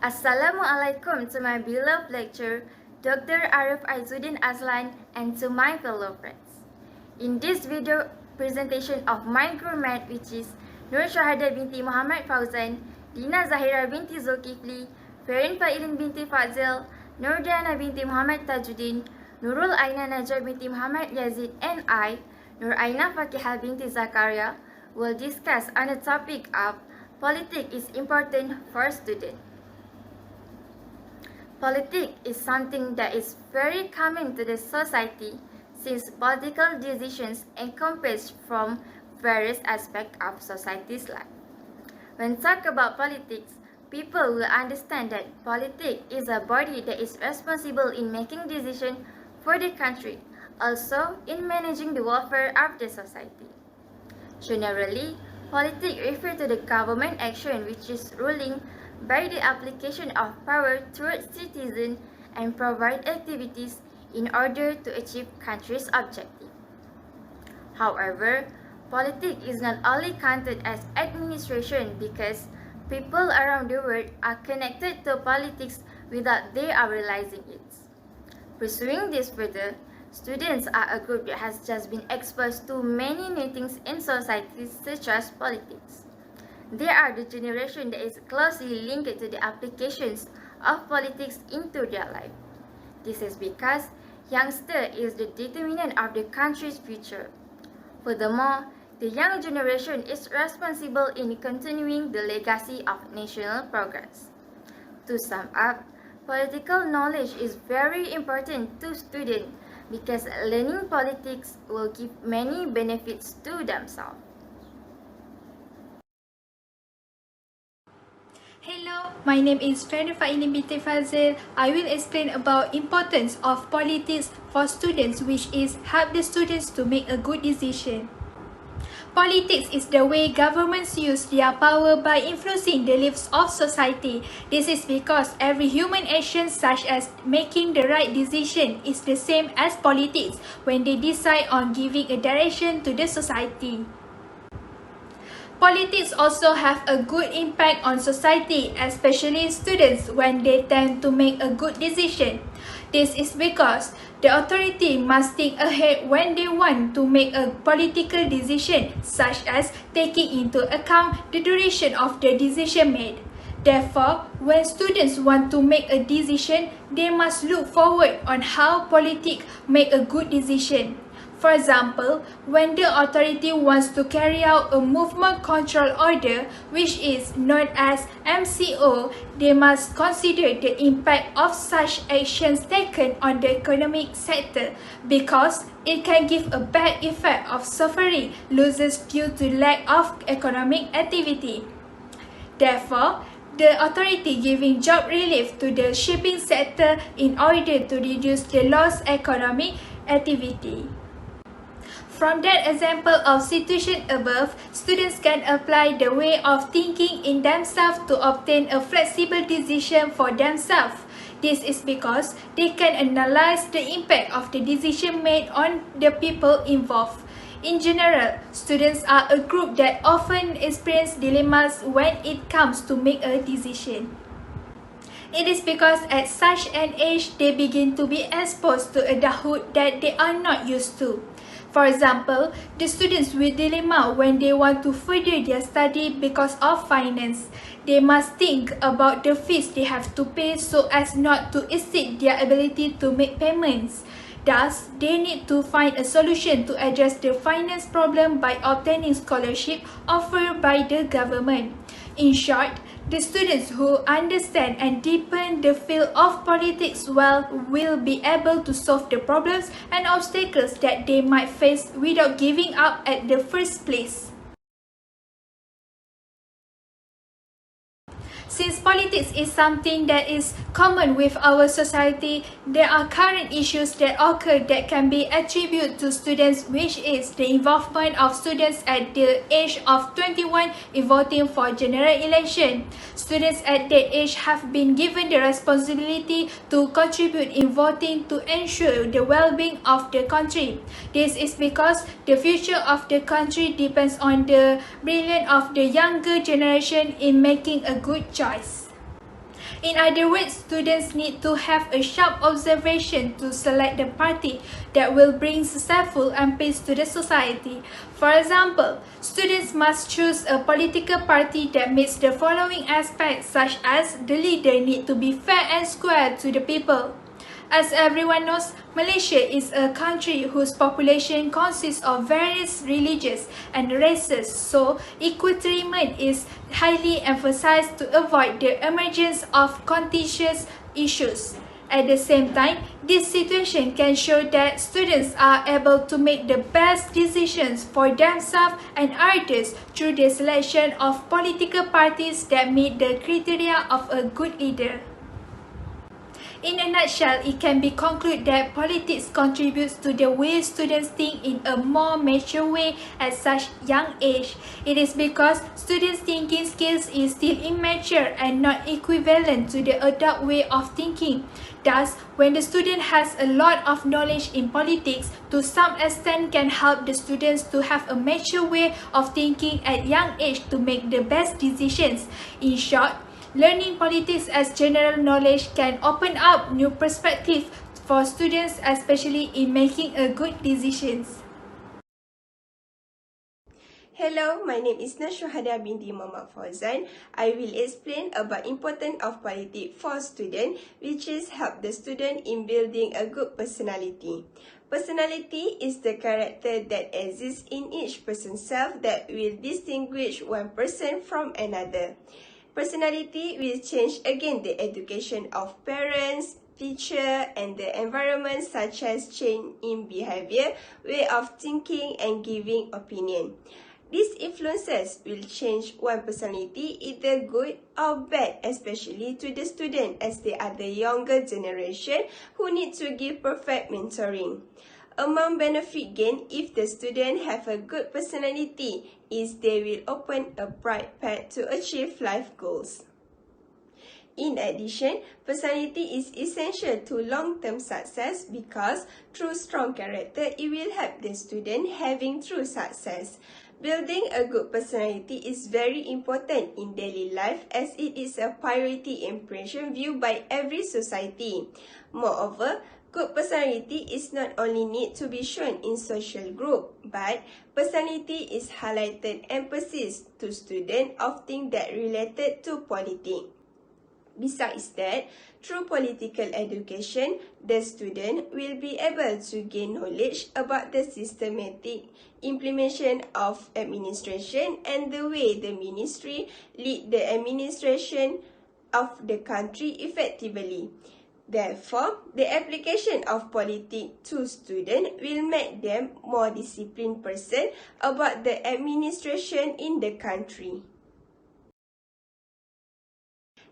Assalamualaikum to my beloved lecturer, Dr. ARIF AIZUDDIN AZLAN, and to my fellow friends. In this video presentation of my group math, which is NURAINA binti MOHAMAD FAUZAN, DINAH ZAHIRAH binti ZULKIFLI, FERYN binti FADZIL, NORDIANA binti MOHAMAD TAJUDDIN, NURUL NAJWA binti MOHAMAD YAZID, and I, NURAINA FAQIHAH binti ZAKARIA, will discuss on the topic of Politics is important for students. Politics is something that is very common to the society since political decisions encompass from various aspects of society's life. When talk about politics, people will understand that politics is a body that is responsible in making decisions for the country, also in managing the welfare of the society. Generally, politics refer to the government action which is ruling by the application of power towards citizens and provide activities in order to achieve country's objective. However, politics is not only counted as administration because people around the world are connected to politics without they are realizing it. Pursuing this further, students are a group that has just been exposed to many new things in society such as politics. They are the generation that is closely linked to the applications of politics into their life. This is because youngster is the determinant of the country's future. Furthermore, the young generation is responsible in continuing the legacy of national progress. To sum up, political knowledge is very important to students because learning politics will give many benefits to themselves. Hello, my name is FERYN binti FADZIL. I will explain about importance of politics for students, which is help the students to make a good decision. Politics is the way governments use their power by influencing the lives of society. This is because every human action such as making the right decision is the same as politics when they decide on giving a direction to the society. Politics also have a good impact on society, especially students when they tend to make a good decision. This is because the authority must think ahead when they want to make a political decision, such as taking into account the duration of the decision made. Therefore, when students want to make a decision, they must look forward on how politics make a good decision. For example, when the authority wants to carry out a movement control order, which is known as MCO, they must consider the impact of such actions taken on the economic sector because it can give a bad effect of suffering losses due to lack of economic activity. Therefore, the authority giving job relief to the shipping sector in order to reduce the lost economic activity. From that example of situation above, students can apply the way of thinking in themselves to obtain a flexible decision for themselves. This is because they can analyze the impact of the decision made on the people involved. In general, students are a group that often experience dilemmas when it comes to make a decision. It is because at such an age, they begin to be exposed to adulthood that they are not used to. For example, the students will dilemma when they want to further their study because of finance. They must think about the fees they have to pay so as not to exceed their ability to make payments. Thus, they need to find a solution to address the finance problem by obtaining scholarship offered by the government. In short, the students who understand and deepen the field of politics well will be able to solve the problems and obstacles that they might face without giving up at the first place. Since politics is something that is common with our society, there are current issues that occur that can be attributed to students, which is the involvement of students at the age of 21 in voting for general election. Students at that age have been given the responsibility to contribute in voting to ensure the well-being of the country. This is because the future of the country depends on the brilliance of the younger generation in making a good choice. In other words, students need to have a sharp observation to select the party that will bring successful and peace to the society. For example, students must choose a political party that meets the following aspects, such as the leader need to be fair and square to the people. As everyone knows, Malaysia is a country whose population consists of various religions and races, so equal treatment is highly emphasized to avoid the emergence of contentious issues. At the same time, this situation can show that students are able to make the best decisions for themselves and others through the selection of political parties that meet the criteria of a good leader. In a nutshell, it can be concluded that politics contributes to the way students think in a more mature way at such young age. It is because students' thinking skills is still immature and not equivalent to the adult way of thinking. Thus, when the student has a lot of knowledge in politics, to some extent can help the students to have a mature way of thinking at young age to make the best decisions. In short, learning politics as general knowledge can open up new perspectives for students, especially in making a good decisions. Hello, my name is NURAINA binti Muhammad FAUZAN. I will explain about importance of politics for students, which is help the student in building a good personality. Personality is the character that exists in each person's self that will distinguish one person from another. Personality will change again the education of parents, teacher, and the environment, such as change in behavior, way of thinking, and giving opinion. These influences will change one personality either good or bad, especially to the student as they are the younger generation who need to give perfect mentoring. Among benefit gained if the student have a good personality is they will open a bright path to achieve life goals. In addition, personality is essential to long-term success because through strong character, it will help the student having true success. Building a good personality is very important in daily life as it is a priority impression viewed by every society. Moreover, good personality is not only need to be shown in social group, but personality is highlighted emphasis to students of things that related to politics. Besides that, through political education, the student will be able to gain knowledge about the systematic implementation of administration and the way the ministry lead the administration of the country effectively. Therefore, the application of politics to students will make them more disciplined person about the administration in the country.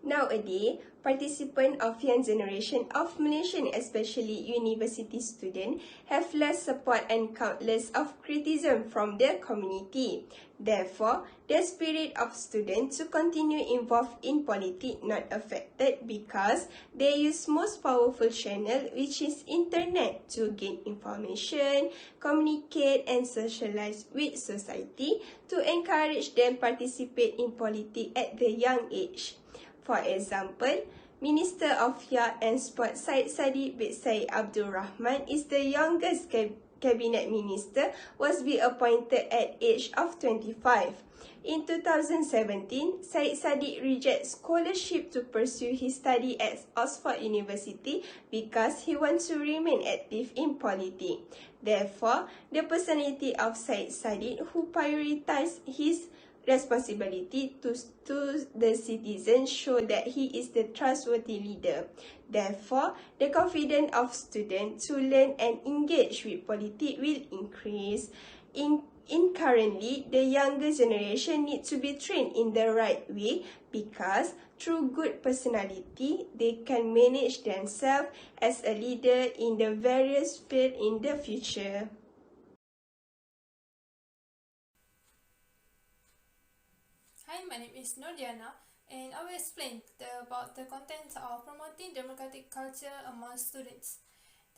Nowadays, participants of young generation of Malaysian, especially university students, have less support and countless of criticism from their community. Therefore, the spirit of students to continue involved in politics not affected because they use most powerful channel, which is internet, to gain information, communicate and socialize with society to encourage them participate in politics at the young age. For example, Minister of Youth and Sport Syed Saddiq bin Syed Abdul Rahman is the youngest cabinet minister, was be appointed at age of 25. In 2017, Syed Saddiq rejected scholarship to pursue his study at Oxford University because he wants to remain active in politics. Therefore, the personality of Syed Saddiq, who prioritized his responsibility to the citizens, show that he is the trustworthy leader. Therefore, the confidence of students to learn and engage with politics will increase. Currently, the younger generation need to be trained in the right way because through good personality, they can manage themselves as a leader in the various fields in the future. Hi, my name is Nordiana, and I will explain about the content of promoting democratic culture among students.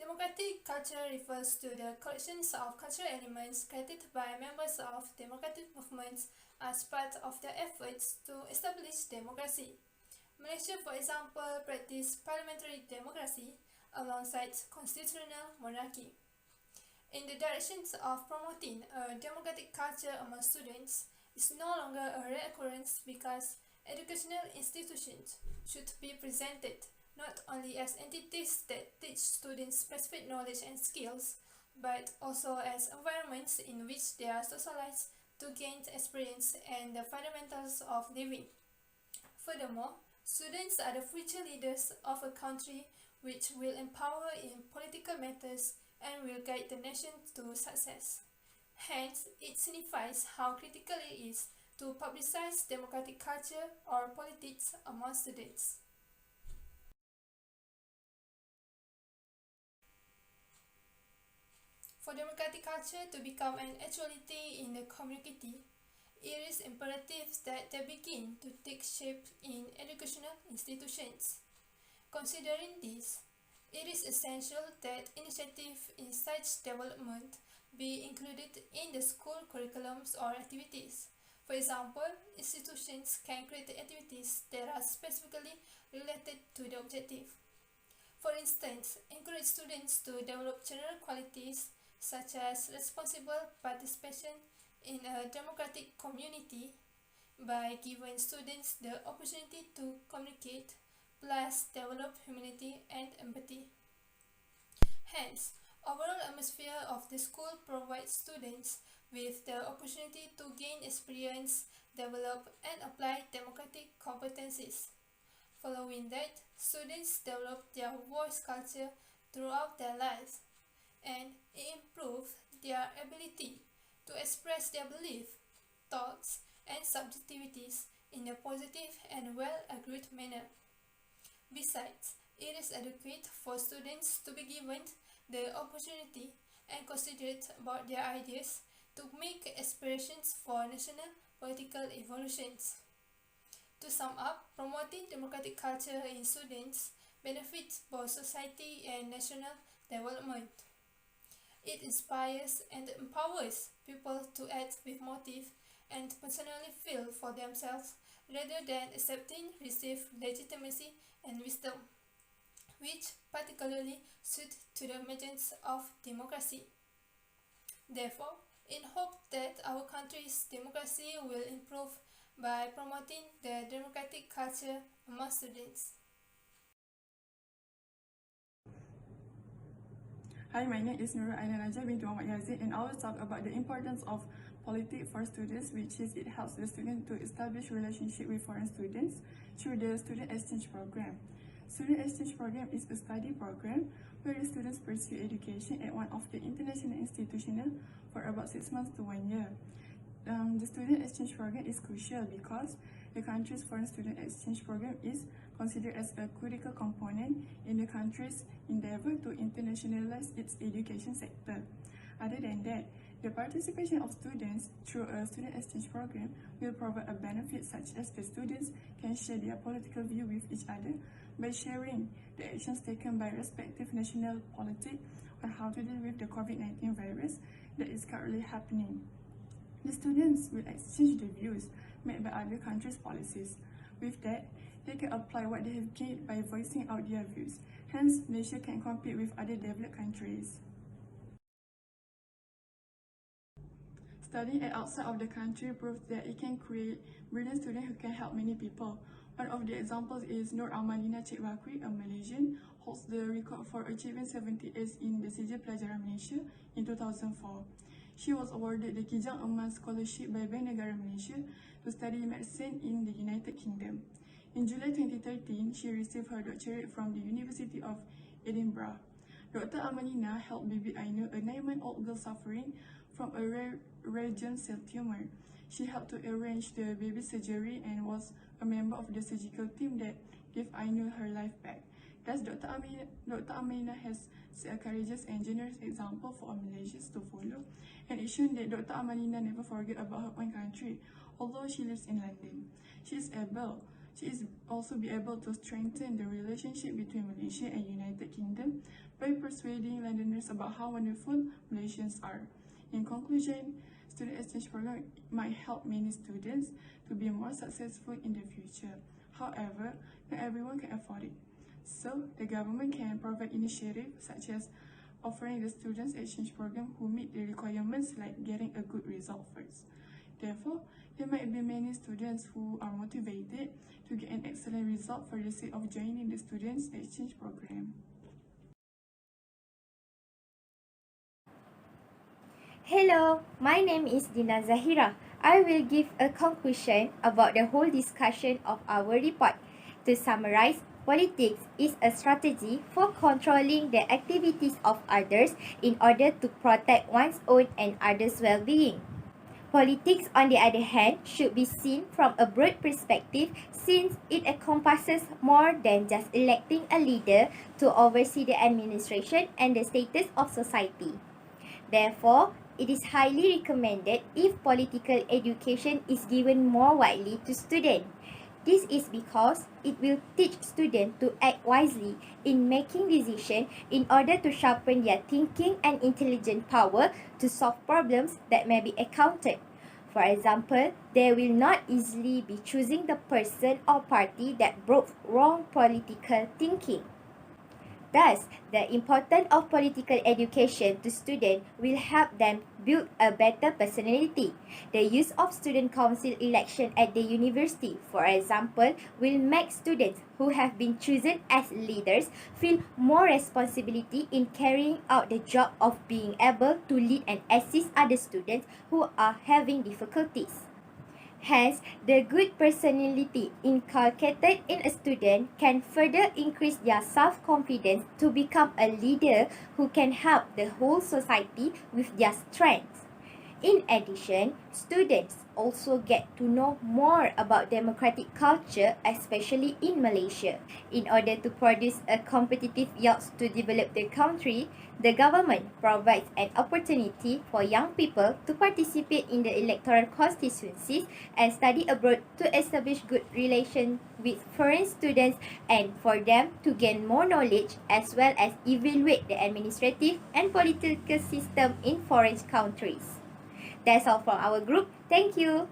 Democratic culture refers to the collections of cultural elements created by members of democratic movements as part of their efforts to establish democracy. Malaysia, for example, practices parliamentary democracy alongside constitutional monarchy. In the directions of promoting a democratic culture among students is no longer a rare occurrence because educational institutions should be presented not only as entities that teach students specific knowledge and skills, but also as environments in which they are socialized to gain experience and the fundamentals of living. Furthermore, students are the future leaders of a country which will empower in political matters and will guide the nation to success. Hence, it signifies how critical it is to publicize democratic culture or politics among students. For democratic culture to become an actuality in the community, it is imperative that they begin to take shape in educational institutions. Considering this, it is essential that initiatives in such development be included in the school curriculums or activities. For example, institutions can create activities that are specifically related to the objective. For instance, encourage students to develop general qualities such as responsible participation in a democratic community by giving students the opportunity to communicate, plus develop humanity and empathy. Hence, overall atmosphere of the school provides students with the opportunity to gain experience, develop and apply democratic competencies. Following that, students develop their voice culture throughout their lives, and improve their ability to express their beliefs, thoughts, and subjectivities in a positive and well-agreed manner. Besides, it is adequate for students to be given the opportunity and considerate about their ideas to make aspirations for national political evolutions. To sum up, promoting democratic culture in students benefits both society and national development. It inspires and empowers people to act with motive and personally feel for themselves rather than accepting received legitimacy and wisdom, which particularly suit to the emergence of democracy. Therefore, in hope that our country's democracy will improve by promoting the democratic culture among students. Hi, my name is NURAINA binti YAZID, and I will talk about the importance of Politic for students, which is it helps the student to establish relationship with foreign students through the student exchange program. Student exchange program is a study program where the students pursue education at one of the international institutions for about 6 months to 1 year. The student exchange program is crucial because the country's foreign student exchange program is considered as a critical component in the country's endeavor to internationalize its education sector. Other than that, the participation of students through a student exchange program will provide a benefit such as the students can share their political view with each other by sharing the actions taken by respective national politics on how to deal with the COVID-19 virus that is currently happening. The students will exchange the views made by other countries' policies. With that, they can apply what they have gained by voicing out their views. Hence, Malaysia can compete with other developed countries. Studying outside of the country proves that it can create brilliant students who can help many people. One of the examples is Nur Amalina Cikbakri, a Malaysian, holds the record for achieving 70 A's in the Sijil Pelajaran Malaysia in 2004. She was awarded the Kijang Emas Scholarship by Bank Negara Malaysia to study medicine in the United Kingdom. In July 2013, she received her doctorate from the University of Edinburgh. Dr. Amalina helped baby Ainu, a 9-month-old girl suffering from a rare germ cell tumor. She helped to arrange the baby surgery and was a member of the surgical team that gave Ainu her life back. Thus, Dr. Amalina has set a courageous and generous example for Malaysians to follow, and it shows that Dr. Amalina never forget about her own country, although she lives in London. She is also be able to strengthen the relationship between Malaysia and United Kingdom by persuading Londoners about how wonderful Malaysians are. In conclusion, student exchange program might help many students to be more successful in the future. However, not everyone can afford it. So, the government can provide initiatives such as offering the students exchange program who meet the requirements like getting a good result first. Therefore, there might be many students who are motivated to get an excellent result for the sake of joining the students exchange program. Hello, my name is ZAHIRAH. I will give a conclusion about the whole discussion of our report. To summarize, politics is a strategy for controlling the activities of others in order to protect one's own and others' well-being. Politics, on the other hand, should be seen from a broad perspective since it encompasses more than just electing a leader to oversee the administration and the status of society. Therefore, it is highly recommended if political education is given more widely to students. This is because it will teach students to act wisely in making decisions in order to sharpen their thinking and intelligent power to solve problems that may be encountered. For example, they will not easily be choosing the person or party that brought wrong political thinking. Thus, the importance of political education to students will help them build a better personality. The use of student council election at the university, for example, will make students who have been chosen as leaders feel more responsibility in carrying out the job of being able to lead and assist other students who are having difficulties. Hence, the good personality inculcated in a student can further increase their self-confidence to become a leader who can help the whole society with their strengths. In addition, students also get to know more about democratic culture, especially in Malaysia. In order to produce a competitive youth to develop the country, the government provides an opportunity for young people to participate in the electoral constituencies and study abroad to establish good relations with foreign students and for them to gain more knowledge as well as evaluate the administrative and political system in foreign countries. That's all from our group. Thank you.